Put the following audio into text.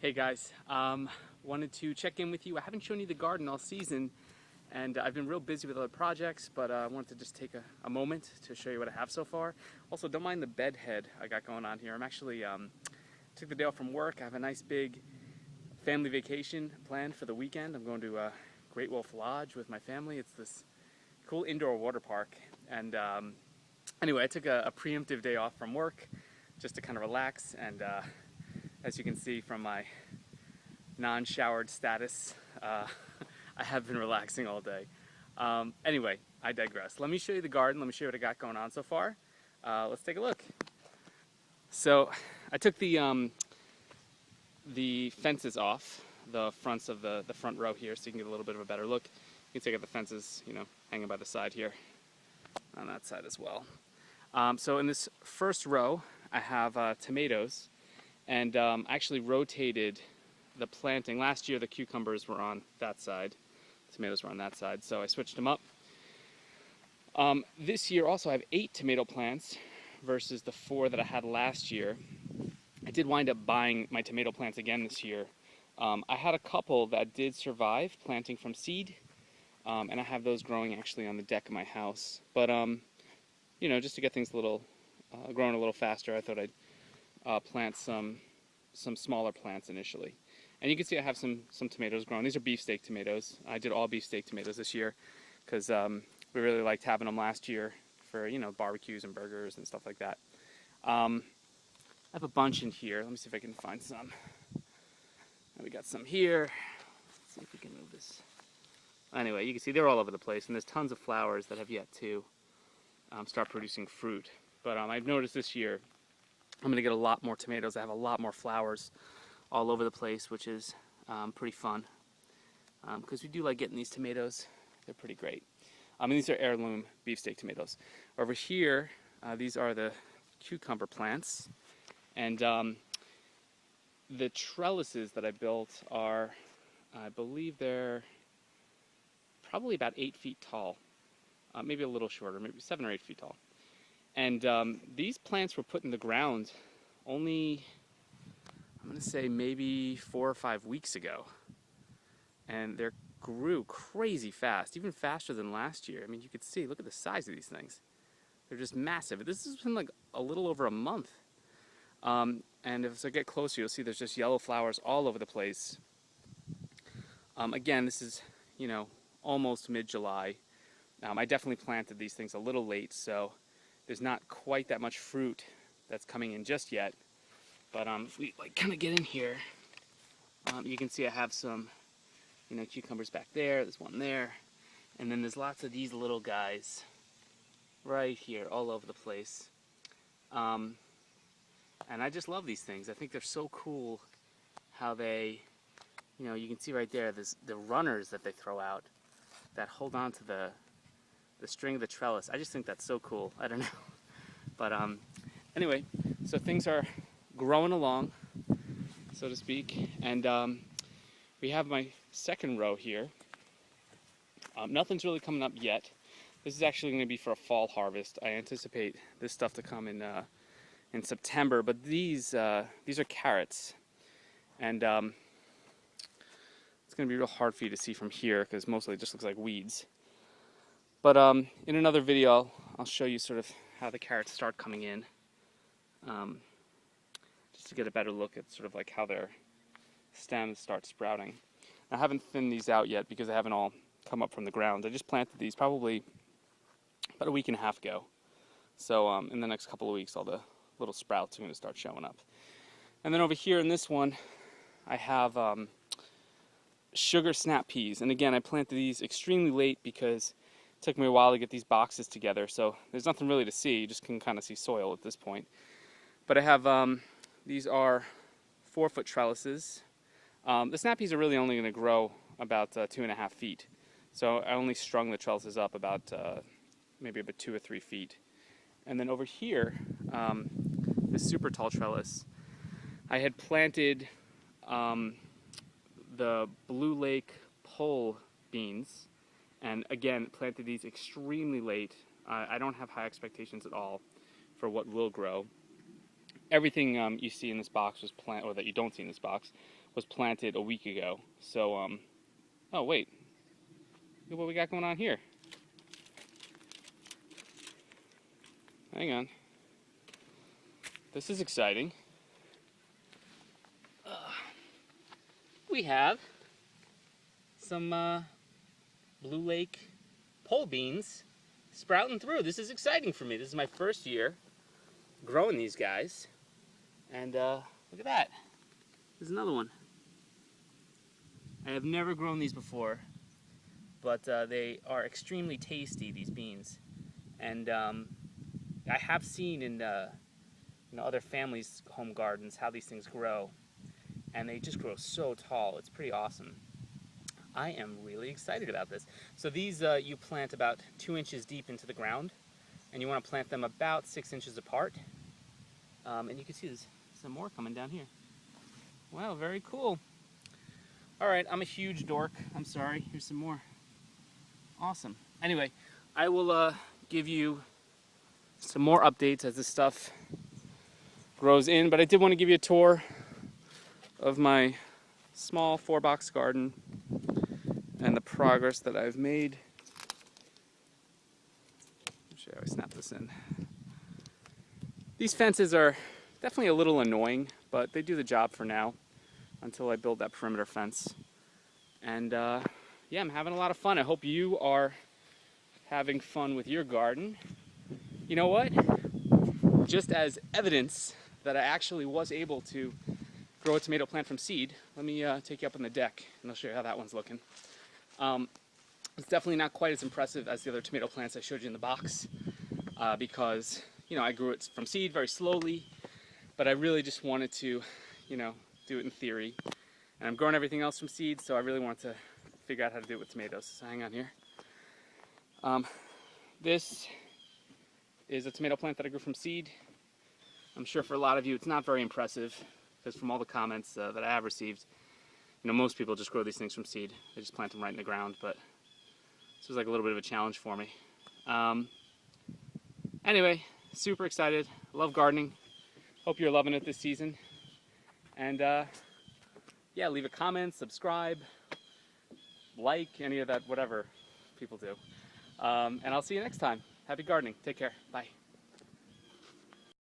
Hey guys, wanted to check in with you. I haven't shown you the garden all season, and I've been real busy with other projects, but I wanted to just take a moment to show you what I have so far. Also, don't mind the bed head I got going on here. I'm actually took the day off from work. I have a nice big family vacation planned for the weekend. I'm going to Great Wolf Lodge with my family. It's this cool indoor water park, and anyway, I took a preemptive day off from work just to kind of relax, and as you can see from my non-showered status, I have been relaxing all day. Anyway, I digress. Let me show you the garden. Let me show you what I got going on so far. Let's take a look. So I took the fences off the fronts of the front row here, so you can get a little bit of a better look. You can see I got the fences, hanging by the side here, on that side as well. So in this first row, I have tomatoes, and I actually rotated the planting. Last year the cucumbers were on that side, the tomatoes were on that side, so I switched them up. This year also I have 8 tomato plants versus the 4 that I had last year. I did wind up buying my tomato plants again this year. I had a couple that did survive planting from seed, and I have those growing actually on the deck of my house. But just to get things growing a little faster, I thought I'd plant some smaller plants initially. And you can see I have some tomatoes growing. These are beefsteak tomatoes. I did all beefsteak tomatoes this year because we really liked having them last year for barbecues and burgers and stuff like that. I have a bunch in here. Let me see if I can find some. And we got some here. Let's see if we can move this. Anyway, you can see they're all over the place, and there's tons of flowers that have yet to start producing fruit. But I've noticed this year I'm going to get a lot more tomatoes. I have a lot more flowers all over the place, which is pretty fun because we do like getting these tomatoes. They're pretty great. And these are heirloom beefsteak tomatoes. Over here, these are the cucumber plants, and the trellises that I built are, I believe they're probably about 8 feet tall, maybe a little shorter, maybe 7 or 8 feet tall. And these plants were put in the ground only, I'm going to say maybe 4 or 5 weeks ago. And they grew crazy fast, even faster than last year. I mean, you could see, look at the size of these things. They're just massive. This has been like a little over a month. And if I get closer, you'll see there's just yellow flowers all over the place. Again, this is, almost mid-July. I definitely planted these things a little late, so there's not quite that much fruit that's coming in just yet. But if we kind of get in here, you can see I have some, cucumbers back there. There's one there, and then there's lots of these little guys right here, all over the place. And I just love these things. I think they're so cool how they, you can see right there, there's the runners that they throw out that hold on to the string of the trellis. I just think that's so cool. I don't know. But anyway, so things are growing along, so to speak. And we have my second row here. Nothing's really coming up yet. This is actually going to be for a fall harvest. I anticipate this stuff to come in September. But these are carrots, and it's going to be real hard for you to see from here because mostly it just looks like weeds. But in another video, I'll show you sort of how the carrots start coming in, just to get a better look at sort of like how their stems start sprouting. I haven't thinned these out yet because they haven't all come up from the ground. I just planted these probably about a week and a half ago. So in the next couple of weeks, all the little sprouts are going to start showing up. And then over here in this one, I have sugar snap peas. And again, I planted these extremely late because it took me a while to get these boxes together. So there's nothing really to see. You just can kind of see soil at this point. But I have, these are 4-foot trellises. The snap peas are really only going to grow about 2.5 feet. So I only strung the trellises up about maybe about 2 or 3 feet. And then over here, this super tall trellis, I had planted the Blue Lake pole beans, and again planted these extremely late. I don't have high expectations at all for what will grow. everything you see in this box was planted, or that you don't see in this box, was planted a week ago. So, oh wait, look what we got going on here. Hang on. This is exciting. We have some Blue Lake pole beans sprouting through. This is exciting for me. This is my first year growing these guys. And look at that. There's another one. I have never grown these before, but they are extremely tasty, these beans. And I have seen in other families' home gardens how these things grow. And they just grow so tall. It's pretty awesome. I am really excited about this. So these you plant about 2 inches deep into the ground, and you want to plant them about 6 inches apart. And you can see there's some more coming down here. Wow, very cool. All right, I'm a huge dork. I'm sorry. Here's some more. Awesome. Anyway, I will give you some more updates as this stuff grows in, but I did want to give you a tour of my small 4-box garden and the progress that I've made. Let me show you how I snap this in. These fences are definitely a little annoying, but they do the job for now until I build that perimeter fence. And yeah, I'm having a lot of fun. I hope you are having fun with your garden. You know what? Just as evidence that I actually was able to grow a tomato plant from seed, let me take you up on the deck and I'll show you how that one's looking. It's definitely not quite as impressive as the other tomato plants I showed you in the box because, I grew it from seed very slowly, but I really just wanted to, do it in theory. And I'm growing everything else from seed, so I really wanted to figure out how to do it with tomatoes. So hang on here. This is a tomato plant that I grew from seed. I'm sure for a lot of you it's not very impressive, because from all the comments that I have received, most people just grow these things from seed. They just plant them right in the ground, but this was like a little bit of a challenge for me. Anyway, super excited. Love gardening. Hope you're loving it this season. And yeah, leave a comment, subscribe, like, any of that, whatever people do. And I'll see you next time. Happy gardening. Take care. Bye.